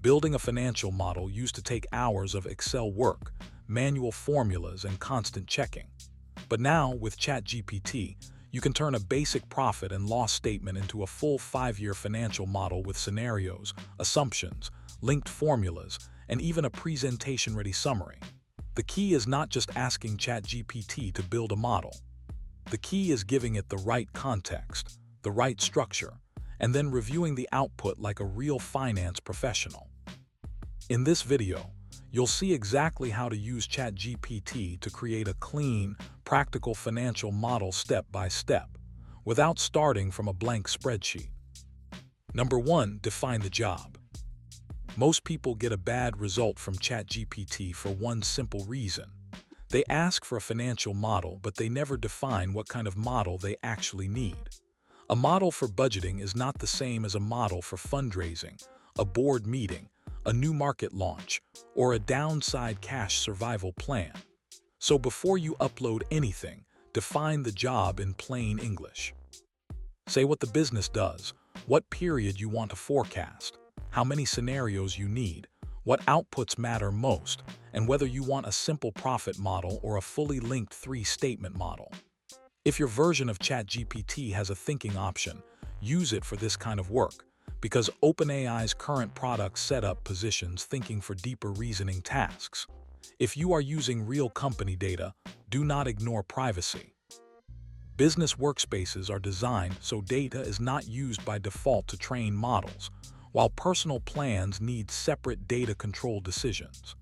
Building a financial model used to take hours of Excel work, manual formulas, and constant checking. But now, with ChatGPT, you can turn a basic profit and loss statement into a full 5-year financial model with scenarios, assumptions, linked formulas, and even a presentation-ready summary. The key is not just asking ChatGPT to build a model. The key is giving it the right context, the right structure, and then reviewing the output like a real finance professional. In this video, you'll see exactly how to use ChatGPT to create a clean, practical financial model step by step, without starting from a blank spreadsheet. Number 1, define the job. Most people get a bad result from ChatGPT for one simple reason. They ask for a financial model, but they never define what kind of model they actually need. A model for budgeting is not the same as a model for fundraising, a board meeting, a new market launch, or a downside cash survival plan. So before you upload anything, define the job in plain English. Say what the business does, what period you want to forecast, how many scenarios you need, what outputs matter most, and whether you want a simple profit model or a fully linked 3-statement model. If your version of ChatGPT has a thinking option, use it for this kind of work, because OpenAI's current product setup positions thinking for deeper reasoning tasks. If you are using real company data, do not ignore privacy. Business workspaces are designed so data is not used by default to train models, while personal plans need separate data control decisions.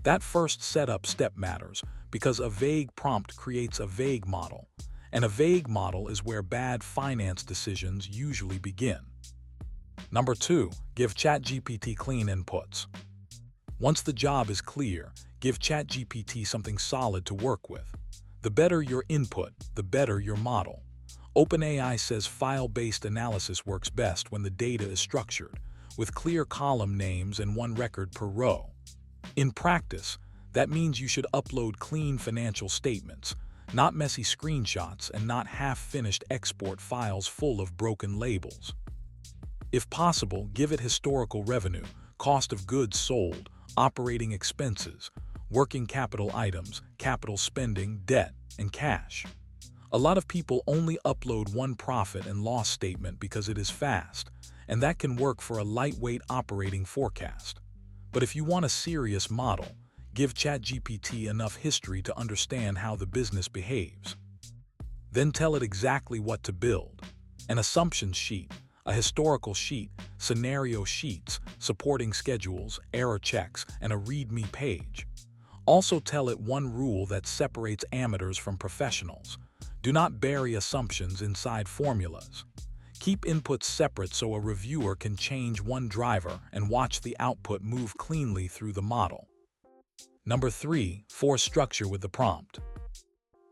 That first setup step matters because a vague prompt creates a vague model, and a vague model is where bad finance decisions usually begin. Number 2, give ChatGPT clean inputs. Once the job is clear, give ChatGPT something solid to work with. The better your input, the better your model. OpenAI says file-based analysis works best when the data is structured, with clear column names and one record per row. In practice, that means you should upload clean financial statements, not messy screenshots and not half-finished export files full of broken labels. If possible, give it historical revenue, cost of goods sold, operating expenses, working capital items, capital spending, debt, and cash. A lot of people only upload one profit and loss statement because it is fast, and that can work for a lightweight operating forecast. But if you want a serious model, give ChatGPT enough history to understand how the business behaves. Then tell it exactly what to build: an assumption sheet, a historical sheet, scenario sheets, supporting schedules, error checks, and a README page. Also tell it one rule that separates amateurs from professionals: do not bury assumptions inside formulas. Keep inputs separate so a reviewer can change one driver and watch the output move cleanly through the model. Number 3, force structure with the prompt.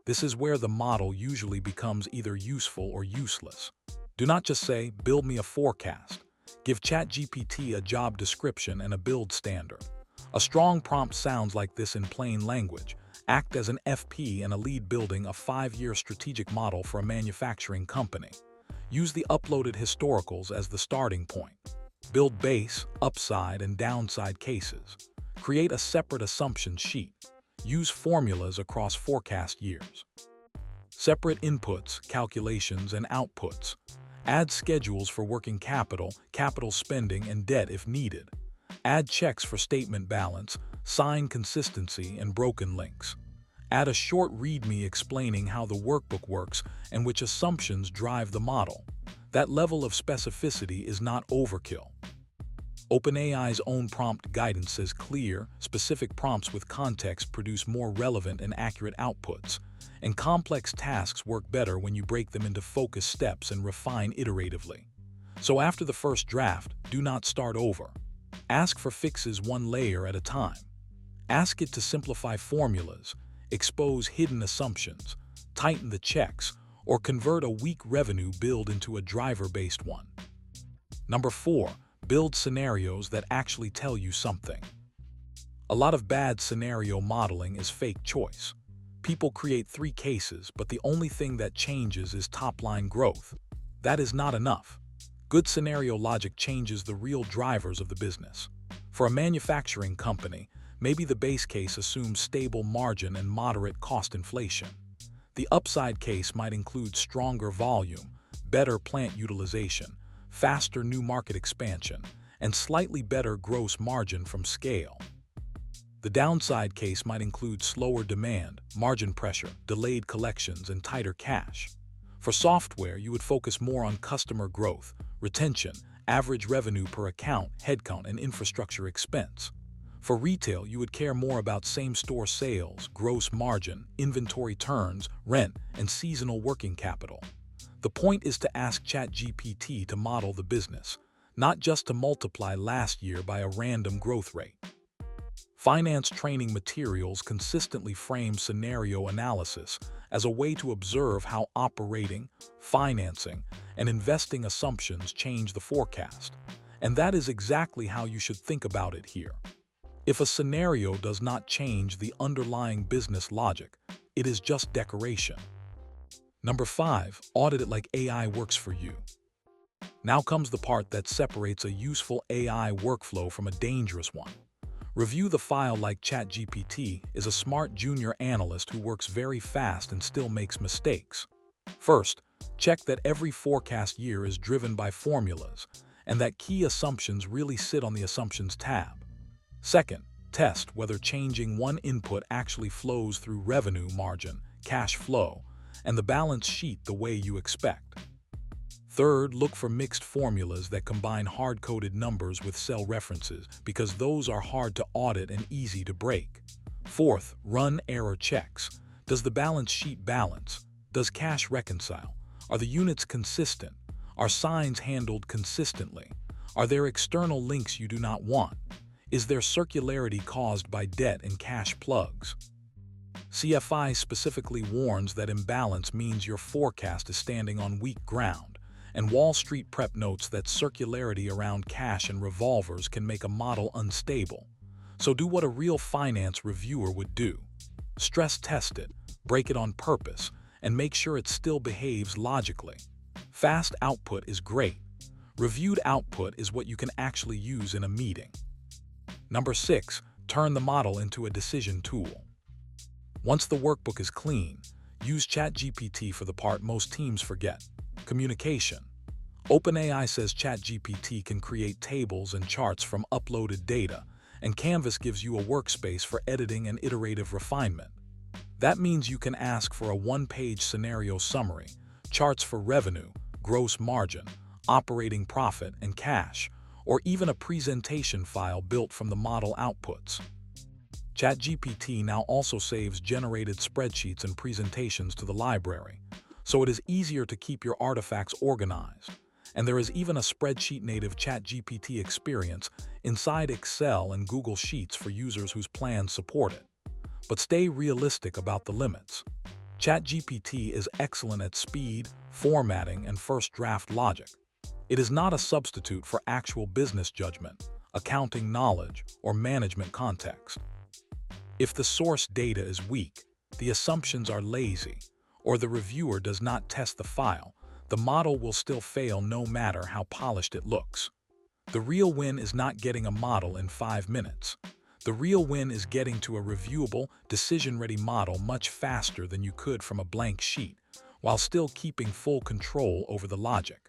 This is where the model usually becomes either useful or useless. Do not just say, "Build me a forecast." Give ChatGPT a job description and a build standard. A strong prompt sounds like this in plain language. Act as an FP and a lead building a 5-year strategic model for a manufacturing company. Use the uploaded historicals as the starting point. Build base, upside, and downside cases. Create a separate assumption sheet. Use formulas across forecast years. Separate inputs, calculations, and outputs. Add schedules for working capital, capital spending, and debt if needed. Add checks for statement balance, sign consistency, and broken links. Add a short README explaining how the workbook works and which assumptions drive the model. That level of specificity is not overkill. OpenAI's own prompt guidance says clear, specific prompts with context produce more relevant and accurate outputs, and complex tasks work better when you break them into focused steps and refine iteratively. So after the first draft, do not start over. Ask for fixes one layer at a time. Ask it to simplify formulas, expose hidden assumptions, tighten the checks, or convert a weak revenue build into a driver-based one. Number 4, build scenarios that actually tell you something. A lot of bad scenario modeling is fake choice. People create 3 cases, but the only thing that changes is top-line growth. That is not enough. Good scenario logic changes the real drivers of the business. For a manufacturing company, maybe the base case assumes stable margin and moderate cost inflation. The upside case might include stronger volume, better plant utilization, faster new market expansion, and slightly better gross margin from scale. The downside case might include slower demand, margin pressure, delayed collections, and tighter cash. For software, you would focus more on customer growth, retention, average revenue per account, headcount, and infrastructure expense. For retail, you would care more about same-store sales, gross margin, inventory turns, rent, and seasonal working capital. The point is to ask ChatGPT to model the business, not just to multiply last year by a random growth rate. Finance training materials consistently frame scenario analysis as a way to observe how operating, financing, and investing assumptions change the forecast. And that is exactly how you should think about it here. If a scenario does not change the underlying business logic, it is just decoration. Number 5, audit it like AI works for you. Now comes the part that separates a useful AI workflow from a dangerous one. Review the file like ChatGPT is a smart junior analyst who works very fast and still makes mistakes. First, check that every forecast year is driven by formulas and that key assumptions really sit on the Assumptions tab. Second, test whether changing one input actually flows through revenue margin, cash flow, and the balance sheet the way you expect. Third, look for mixed formulas that combine hard-coded numbers with cell references because those are hard to audit and easy to break. Fourth, run error checks. Does the balance sheet balance? Does cash reconcile? Are the units consistent? Are signs handled consistently? Are there external links you do not want? Is there circularity caused by debt and cash plugs? CFI specifically warns that imbalance means your forecast is standing on weak ground, and Wall Street Prep notes that circularity around cash and revolvers can make a model unstable. So do what a real finance reviewer would do. Stress test it, break it on purpose, and make sure it still behaves logically. Fast output is great. Reviewed output is what you can actually use in a meeting. Number 6, turn the model into a decision tool. Once the workbook is clean, use ChatGPT for the part most teams forget: communication. OpenAI says ChatGPT can create tables and charts from uploaded data, and Canvas gives you a workspace for editing and iterative refinement. That means you can ask for a one-page scenario summary, charts for revenue, gross margin, operating profit, and cash, or even a presentation file built from the model outputs. ChatGPT now also saves generated spreadsheets and presentations to the library, so it is easier to keep your artifacts organized. And there is even a spreadsheet-native ChatGPT experience inside Excel and Google Sheets for users whose plans support it. But stay realistic about the limits. ChatGPT is excellent at speed, formatting, and first draft logic. It is not a substitute for actual business judgment, accounting knowledge, or management context. If the source data is weak, the assumptions are lazy, or the reviewer does not test the file, the model will still fail no matter how polished it looks. The real win is not getting a model in 5 minutes. The real win is getting to a reviewable, decision-ready model much faster than you could from a blank sheet, while still keeping full control over the logic.